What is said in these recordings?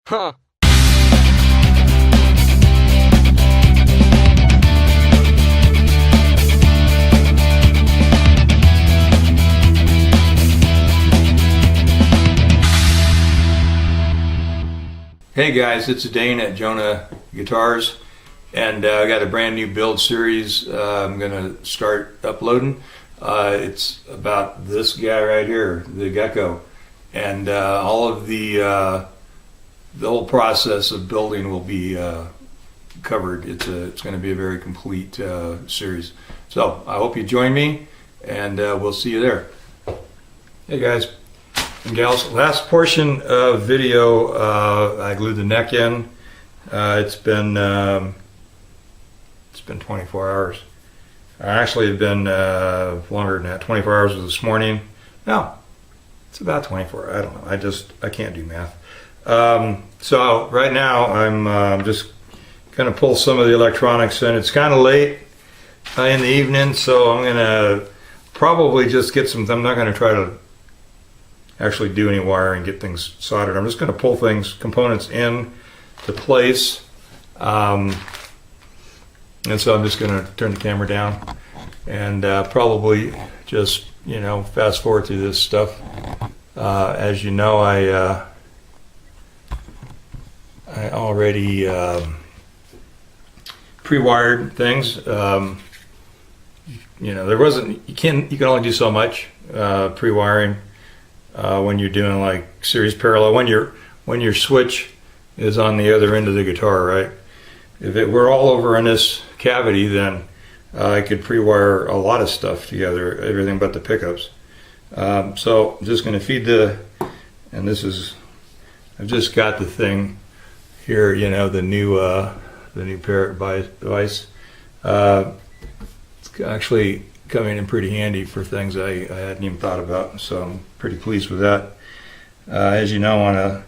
Huh. Hey guys, it's Dane at Jonah Guitars, and I got a brand new build series I'm going to start uploading. It's about this guy right here, the GECKO, and all of the whole process of building will be covered. It's going to be a very complete series. So I hope you join me, and we'll see you there. Hey guys and gals, last portion of video, I glued the neck in. It's been 24 hours. Actually, it's been longer than that. 24 hours was this morning. No, it's about 24. I don't know. I can't do math. So right now I'm just going to pull some of the electronics in. It's kind of late in the evening, so I'm going to probably just get some. I'm not going to try to actually do any wiring, get things soldered. I'm just going to pull components in to place, and so I'm just going to turn the camera down and probably just fast forward through this stuff. As you know, I already pre-wired things. There wasn't. You can only do so much pre-wiring. When you're doing like series parallel, when your switch is on the other end of the guitar, right? If it were all over in this cavity, then I could pre-wire a lot of stuff together, everything but the pickups. So I'm just going to feed and this is, I've just got the thing here, the new Parrot device. It's actually coming in pretty handy for things I hadn't even thought about, so I'm pretty pleased with that. As you know,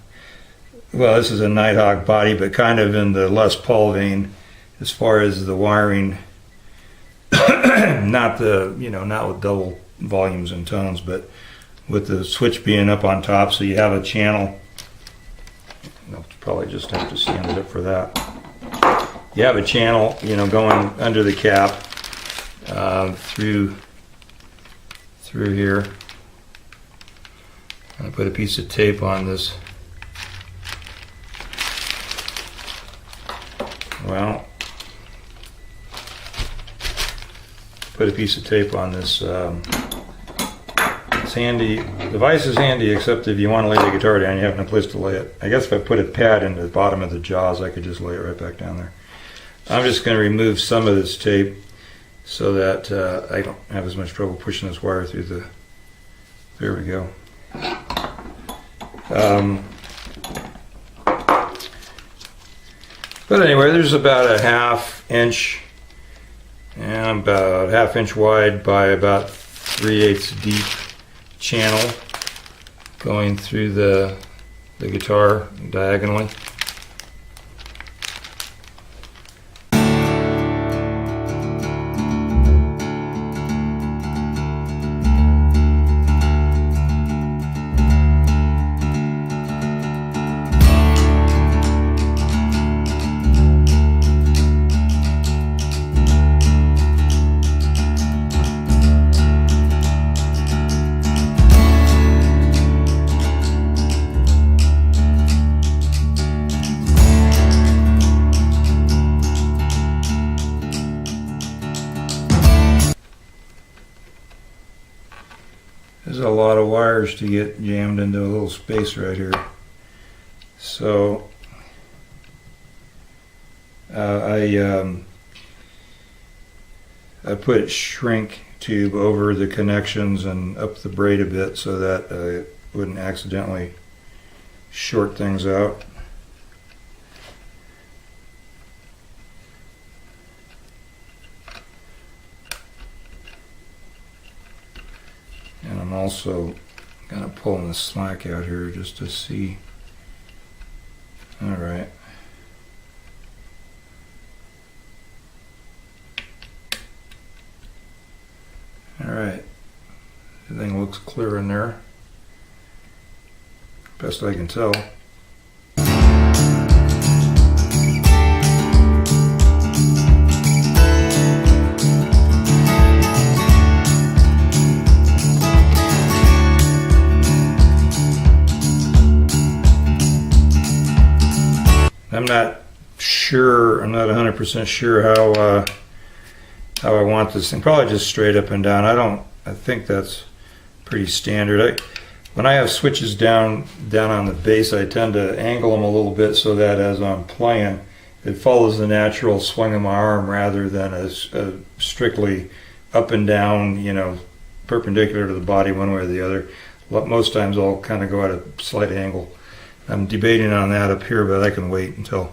this is a Nighthawk body, but kind of in the Les Paul vein as far as the wiring. Not with double volumes and tones, but with the switch being up on top, so you have a channel. I'll probably just have to stand it up for that. You have a channel, going under the cap. Through here. I put a piece of tape on this. Put a piece of tape on this. It's handy. The device is handy, except if you want to lay the guitar down, you have no place to lay it. I guess if I put a pad in the bottom of the jaws, I could just lay it right back down there. I'm just going to remove some of this tape so that I don't have as much trouble pushing this wire through the. There we go. But anyway, there's about a 1/2 inch and about 1/2 inch wide by about 3/8 deep channel going through the guitar diagonally. There's a lot of wires to get jammed into a little space right here. So I put shrink tube over the connections and up the braid a bit so that I wouldn't accidentally short things out. And I'm also kind of pulling the slack out here just to see. All right. All right. Everything looks clear in there. Best I can tell. I'm not sure. I'm not 100% sure how I want this thing. Probably just straight up and down. I think that's pretty standard. When I have switches down on the bass, I tend to angle them a little bit so that as I'm playing, it follows the natural swing of my arm rather than a strictly up and down, you know, perpendicular to the body one way or the other. Most times I'll kind of go at a slight angle. I'm debating on that up here, but I can wait until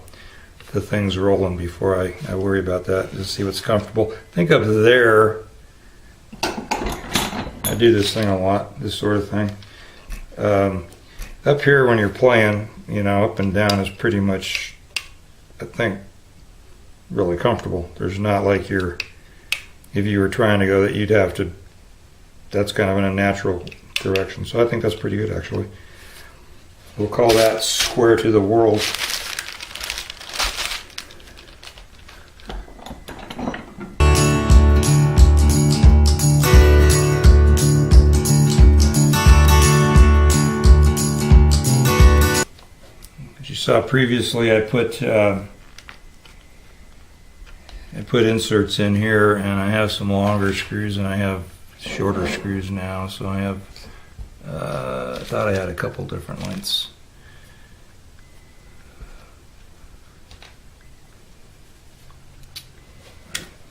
the thing's rolling before I worry about that. Just see what's comfortable. I think up there, I do this thing a lot, this sort of thing. Up here when you're playing, you know, up and down is pretty much, I think, really comfortable. There's not like if you were trying to go that you'd have to, that's kind of in a natural direction. So I think that's pretty good actually. We'll call that square to the world. As you saw previously, I put inserts in here, and I have some longer screws and I have shorter screws now, so I have I thought I had a couple different lengths.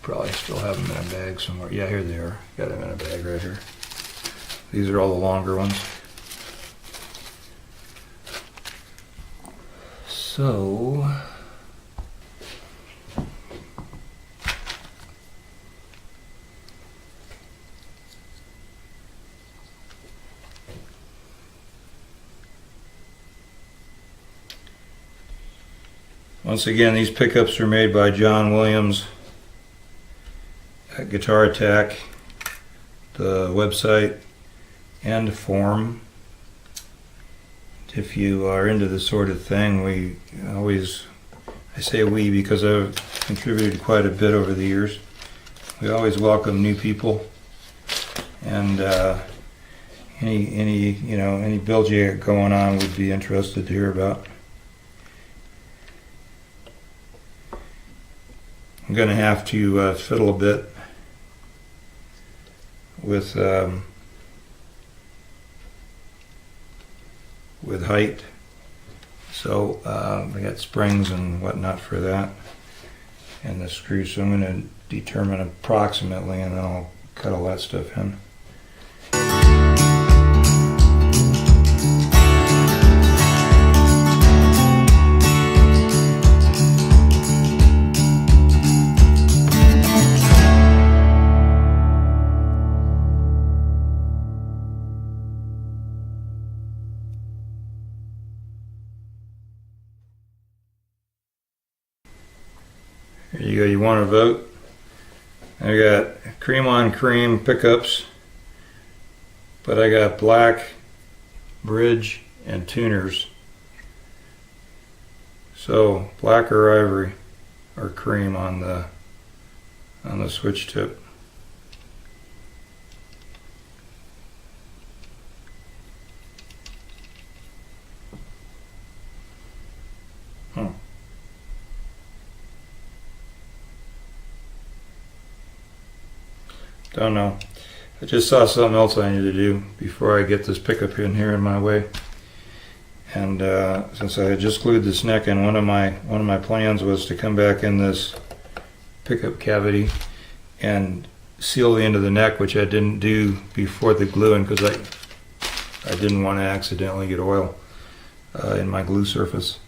Probably still have them in a bag somewhere. Yeah, here they are. Got them in a bag right here. These are all the longer ones. So once again, these pickups are made by John Williams at Guitar Attack, the website and forum. If you are into this sort of thing, I say we because I've contributed quite a bit over the years. We always welcome new people, and any build you got going on would be interested to hear about. I'm going to have to fiddle a bit with height, so I got springs and whatnot for that, and the screws. So I'm going to determine approximately, and then I'll cut all that stuff in. Here you go, you want to vote? I got cream on cream pickups, but I got black, bridge, and tuners. So black or ivory or cream on the switch tip. Don't know. I just saw something else I need to do before I get this pickup in here in my way. And since I had just glued this neck in, one of my plans was to come back in this pickup cavity and seal the end of the neck, which I didn't do before the gluing because I didn't want to accidentally get oil in my glue surface.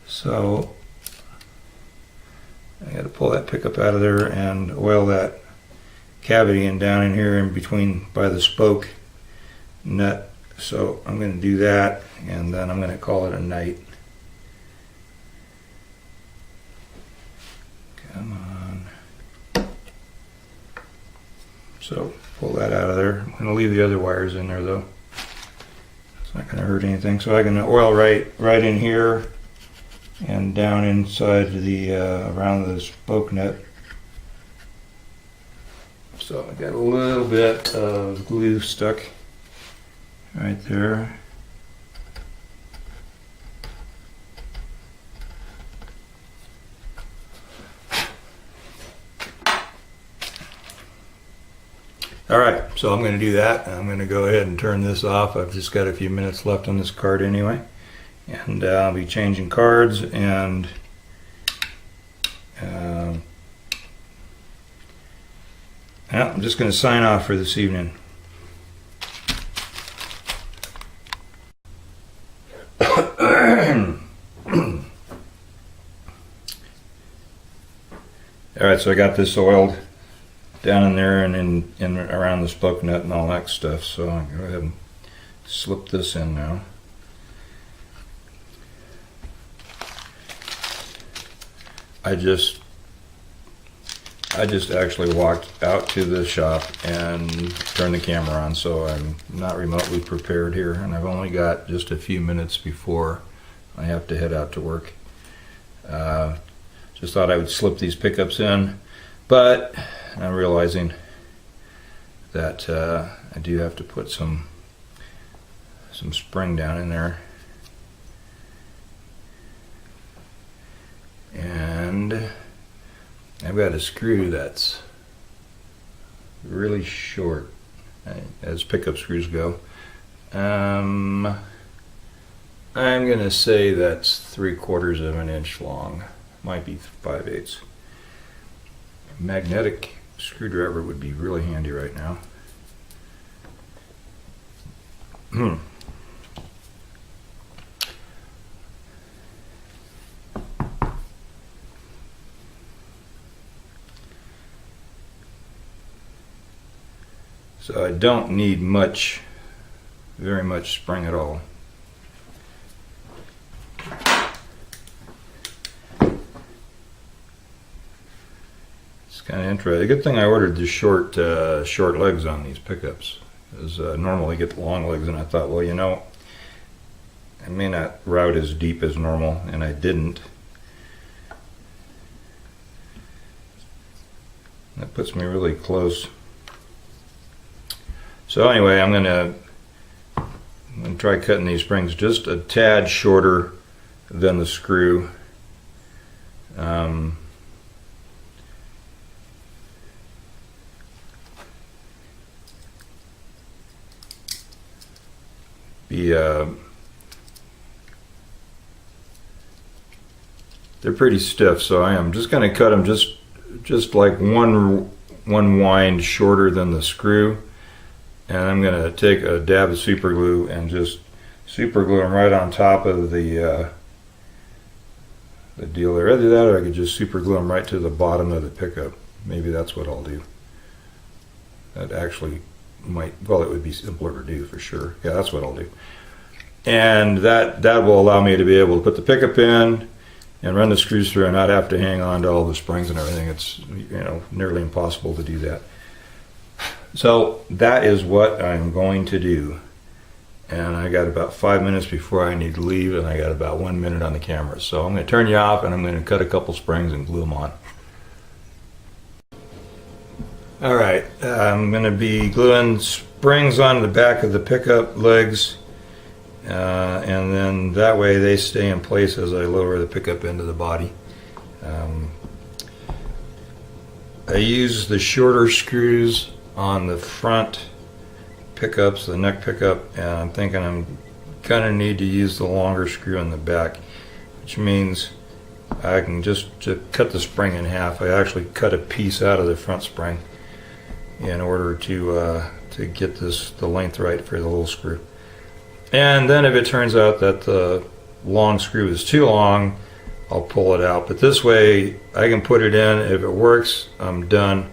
So I got to pull that pickup out of there and oil that cavity and down in here in between by the spoke nut. So I'm going to do that, and then I'm going to call it a night. Come on. So pull that out of there. I'm going to leave the other wires in there though. It's not going to hurt anything. So I can oil right in here and down inside the around the spoke nut. So I got a little bit of glue stuck right there. All right, so I'm going to do that. I'm going to go ahead and turn this off. I've just got a few minutes left on this card anyway. And I'll be changing cards, and I'm just going to sign off for this evening. All right, so I got this oiled down in there and in around the spoke nut and all that stuff. So I'll go ahead and slip this in now. I just actually walked out to the shop and turned the camera on, so I'm not remotely prepared here, and I've only got just a few minutes before I have to head out to work. Just thought I would slip these pickups in, but I'm realizing that I do have to put some spring down in there. And I've got a screw that's really short as pickup screws go. I'm gonna say that's 3/4 of an inch long. Might be 5/8. Magnetic screwdriver would be really handy right now. So I don't need very much spring at all. It's kind of interesting. A good thing I ordered the short legs on these pickups, because normally I get the long legs, and I thought, well, you know, I may not route as deep as normal, and I didn't. That puts me really close. So anyway, I'm gonna try cutting these springs just a tad shorter than the screw. They're pretty stiff, so I am just going to cut them just like one wind shorter than the screw. And I'm going to take a dab of super glue and just super glue them right on top of the deal there. Either that, or I could just super glue them right to the bottom of the pickup. Maybe that's what I'll do. That actually might, well, it would be simpler to do for sure. Yeah, that's what I'll do. And that will allow me to be able to put the pickup in and run the screws through and not have to hang on to all the springs and everything. It's, you know, nearly impossible to do that. So that is what I'm going to do. And I got about 5 minutes before I need to leave, and I got about 1 minute on the camera. So I'm going to turn you off, and I'm going to cut a couple springs and glue them on. All right, I'm going to be gluing springs on the back of the pickup legs, and then that way they stay in place as I lower the pickup into the body. I use the shorter screws on the front pickups, the neck pickup, and I'm thinking I'm gonna need to use the longer screw in the back, which means I can just cut the spring in half. I actually cut a piece out of the front spring in order to get the length right for the little screw. And then if it turns out that the long screw is too long, I'll pull it out. But this way I can put it in. If it works, I'm done.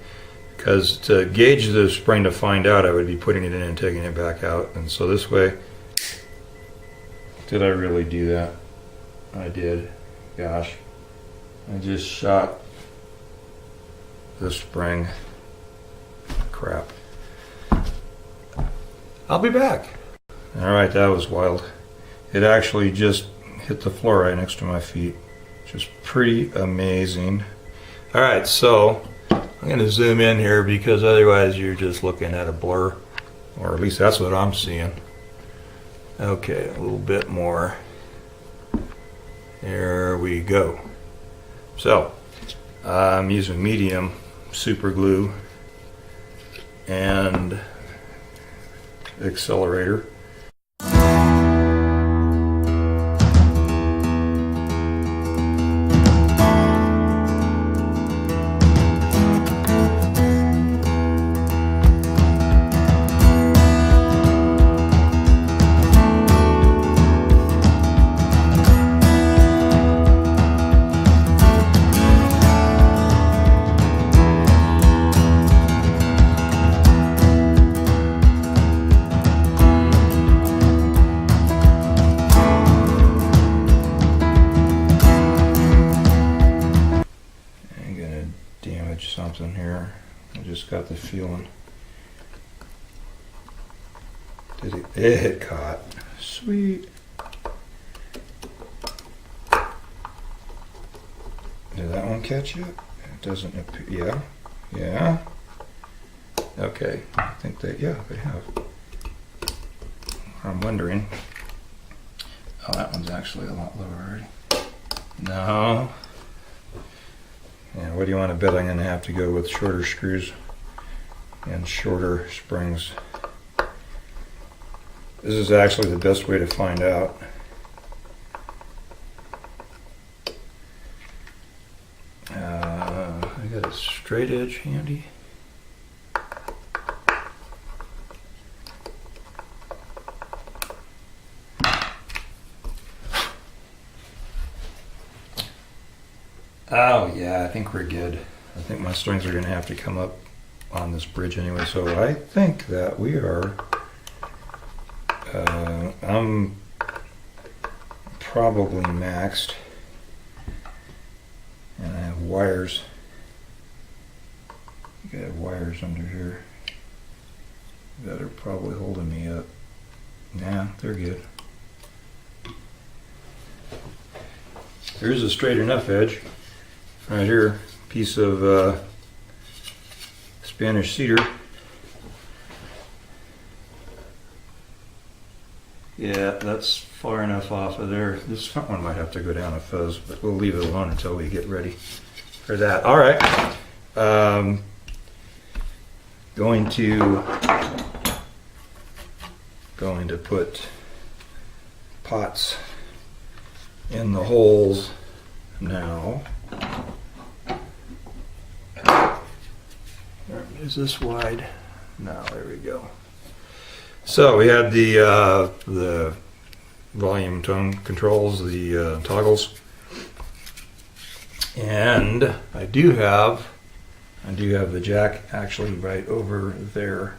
Because to gauge the spring to find out, I would be putting it in and taking it back out. And so this way, did I really do that? I did. Gosh. I just shot the spring. Crap. I'll be back. Alright, that was wild. It actually just hit the floor right next to my feet, which is pretty amazing. Alright, so I'm going to zoom in here because otherwise you're just looking at a blur, or at least that's what I'm seeing. Okay, a little bit more. There we go. So I'm using medium super glue, and accelerator. Something here. I just got the feeling. It caught. Sweet. Did that one catch it? It doesn't appear. Yeah. Okay. I think they have. I'm wondering. Oh, that one's actually a lot lower already. No. Yeah, what do you want to bet? I'm going to have to go with shorter screws and shorter springs. This is actually the best way to find out. I got a straight edge handy. Oh yeah, I think we're good. I think my strings are going to have to come up on this bridge anyway, so I think that we are, I'm probably maxed, and I have wires. I got wires under here that are probably holding me up. Nah, they're good. Here's a straight enough edge. Right here, piece of Spanish cedar. Yeah, that's far enough off of there. This front one might have to go down a fuzz, but we'll leave it alone until we get ready for that. All right. Going to put pots in the holes now. Is this wide? No, there we go. So we had the volume tone controls, the toggles, and I do have the jack actually right over there.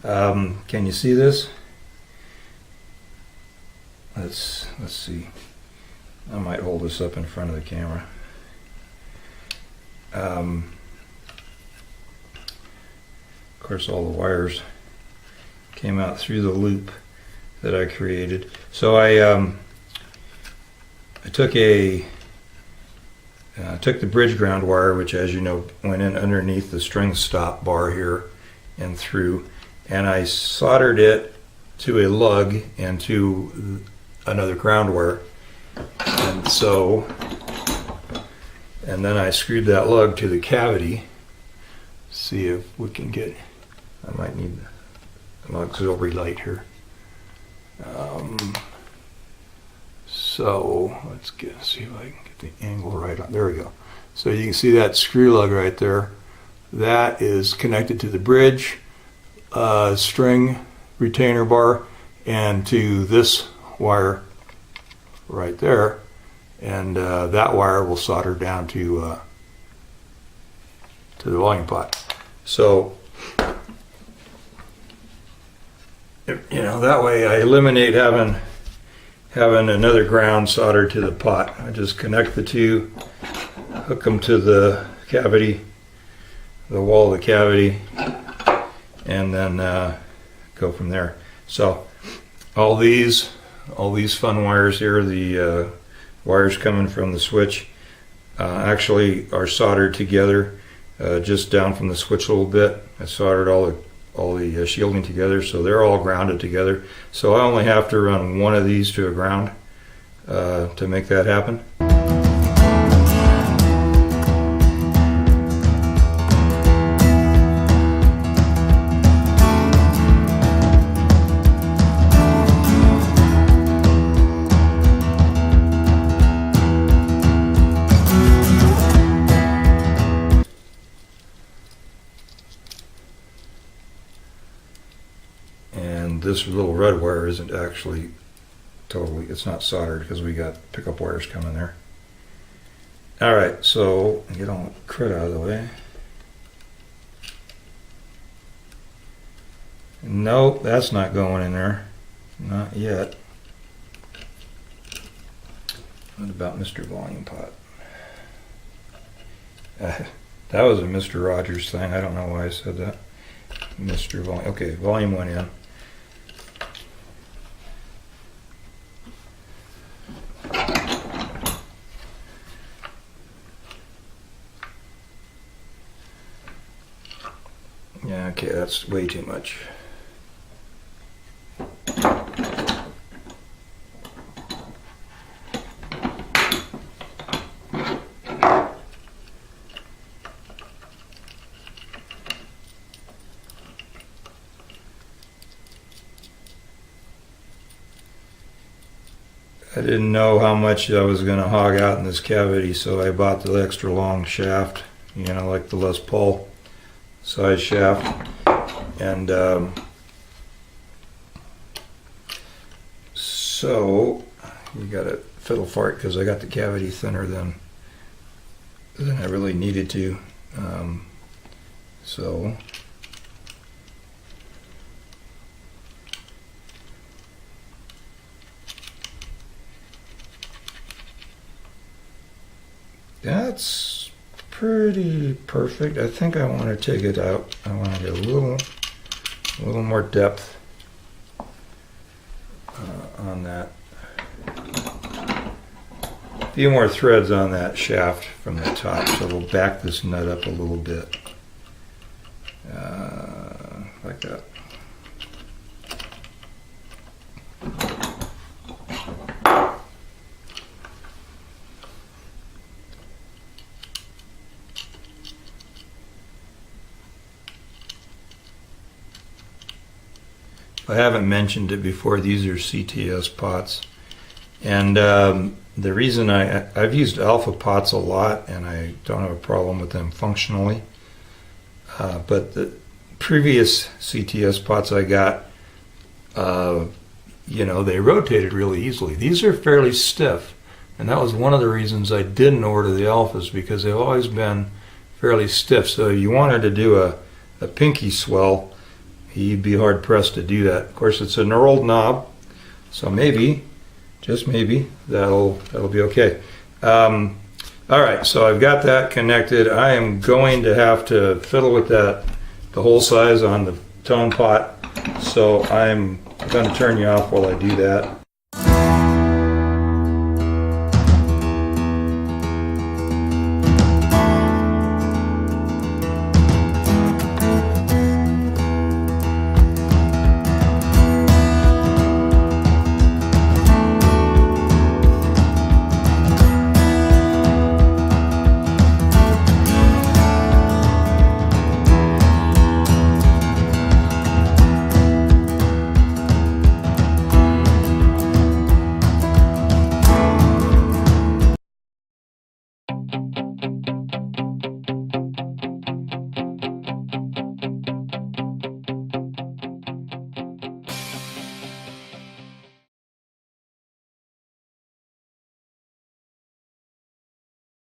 Can you see this? Let's see. I might hold this up in front of the camera. Of course, all the wires came out through the loop that I created. So I took the bridge ground wire, which, as you know, went in underneath the string stop bar here and through, and I soldered it to a lug and to another ground wire, and then I screwed that lug to the cavity. See if we can get. I might need an auxiliary light here. So let's see if I can get the angle right on. There we go. So you can see that screw lug right there. That is connected to the bridge string retainer bar and to this wire right there, and that wire will solder down to the volume pot. So, that way I eliminate having another ground soldered to the pot. I just connect the two, hook them to the cavity, the wall of the cavity, and then go from there. So all these fun wires here, the wires coming from the switch, actually are soldered together. Just down from the switch a little bit. I soldered all the shielding together, so they're all grounded together. So I only have to run one of these to a ground to make that happen. this little red wire isn't actually totally, it's not soldered because we got pickup wires coming there. All right, so get all the crud out of the way. Nope, that's not going in there. Not yet. What about Mr. Volume Pot? That was a Mr. Rogers thing. I don't know why I said that. Mr. Volume. Okay, volume went in. Yeah, okay, that's way too much. I didn't know how much I was going to hog out in this cavity, so I bought the extra long shaft, you know, like the Les Paul size shaft. And so you got to fiddle fart because I got the cavity thinner than I really needed to. So that's pretty perfect. I think I want to take it out. I want to get a little more depth on that. A few more threads on that shaft from the top, so we'll back this nut up a little bit, like that. I haven't mentioned it before, these are CTS pots, and the reason I've used alpha pots a lot and I don't have a problem with them functionally, but the previous CTS pots I got, you know, they rotated really easily. These are fairly stiff, and that was one of the reasons I didn't order the alphas, because they've always been fairly stiff. So if you wanted to do a pinky swell, you'd be hard pressed to do that. Of course, it's a knurled knob, so maybe, just maybe, that'll be okay. All right, so I've got that connected. I am going to have to fiddle with that, the hole size on the tone pot. So I'm going to turn you off while I do that.